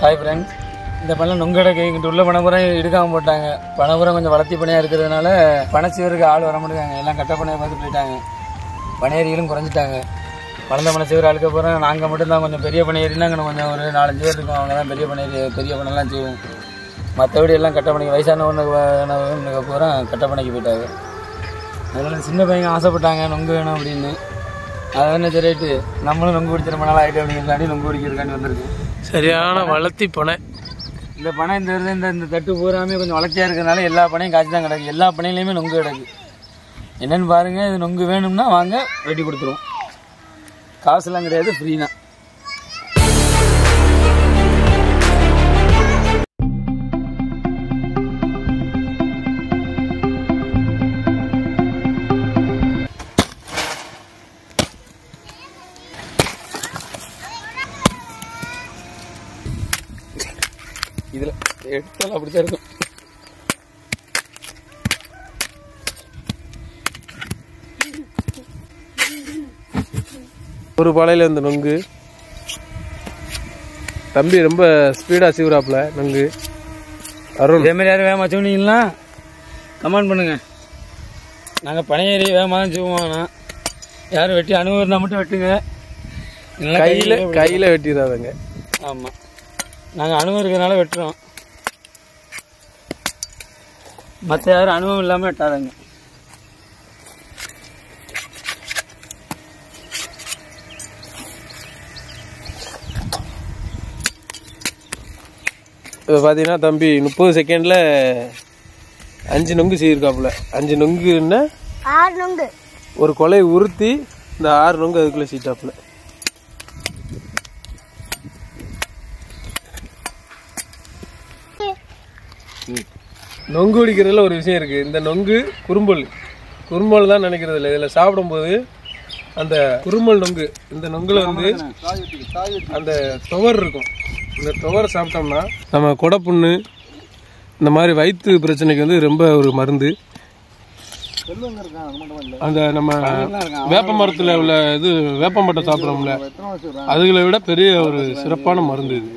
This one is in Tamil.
ஹாய் ஃப்ரெண்ட்ஸ், இந்த பண்ணலாம் நுங்கடைக்கு இங்கிட்டு உள்ள பணபுரம் எடுக்காமல் போட்டாங்க. பணபுரம் கொஞ்சம் வளர்த்தி பணியாக இருக்கிறதுனால பணச்சீவருக்கு ஆள் வர முடியாங்க. எல்லாம் கட்ட பணையை பார்த்து போயிட்டாங்க. பனையேரிகளும் குறைஞ்சிட்டாங்க. வளர்ந்த பணச்சீவர் ஆளுக்க போகிறோம். நாங்கள் மட்டும்தான் கொஞ்சம் பெரிய பனையேரினா அங்கே கொஞ்சம் ஒரு 4-5 பேர் இருக்கும். அவங்க தான் பெரிய பனையேரி பெரிய பணம்லாம் செய்வோம். மற்றபடி எல்லாம் கட்ட பணிக்கு வயசானவனுக்கு பூரா கட்ட பணிக்கு போயிட்டாங்க. அதனால் சின்ன பையங்க ஆசைப்பட்டாங்க நொங்கு வேணும் அப்படின்னு. அதை என்ன சரிட்டு நம்மளும் நொங்கு பிடிச்சிட மணால் ஆகிட்டு அப்படிங்கிறதாண்டி நொங்கு பிடிக்கிறதுக்காண்டி வந்திருக்கு. சரியான வளர்த்தி பனை. இந்த பனை இந்த தட்டு பூராமே கொஞ்சம் வளர்ச்சியாக இருக்கிறதுனால எல்லா பனையும் காய்ச்சி தான் கிடக்கு. எல்லா பனையிலையுமே நொங்கு கிடக்கு. என்னென்னு பாருங்கள். இது நொங்கு வேணும்னா வாங்க, வெட்டி கொடுத்துருவோம். காசுலாம் கிடையாது, ஃப்ரீ தான். இதில் எடுத்தாலும் அப்படித்தான் இருக்கும். ஒரு பாலையில் இந்த நொங்கு தம்பி ரொம்ப ஸ்பீடாக சீவுறாப்புல நொங்கு. அருண் இதேமாதிரி யாரும் வேகமாக சீவுனீங்கன்னா கமெண்ட் பண்ணுங்கள். நாங்கள் பனையேறி வேகமாக தான் சீவுவோம். யாரும் வெட்டி அனுபவம் இருந்தால் மட்டும் வெட்டுங்க. கையில் வெட்டிடாதங்க. ஆமாம், நாங்கள் அனுபவம் இருக்கிறதுனால வெட்டுறோம். மற்ற யாரும் அனுபவம் இல்லாமல் வெட்டாதங்க. இப்போ பார்த்தீங்கன்னா தம்பி 30 செகண்டில் 5 நொங்கு செய்யிருக்காப்புல. 5 நொங்குன்னா 6 நொங்கு. ஒரு கொலையை உறுத்தி இந்த 6 நொங்கு அதுக்குள்ளே சீட்டாப்புல. நொங்கு பிடிக்கிறதுல ஒரு விஷயம் இருக்குது. இந்த நொங்கு குறும்பல் தான் நினைக்கிறது இல்லை. இதில் சாப்பிடும்போது அந்த குறும்பல் நொங்கு, இந்த நொங்குல வந்து அந்த துவர் இருக்கும். இந்த துவரை சாப்பிட்டோம்னா நம்ம கொடைப்புண்ணு இந்த மாதிரி வயிற்று பிரச்சனைக்கு வந்து ரொம்ப ஒரு மருந்து. அந்த நம்ம வேப்ப மரத்தில் உள்ள இது வேப்பம்பட்டை சாப்பிட்றோம்ல, அதுகளை விட பெரிய ஒரு சிறப்பான மருந்து இது.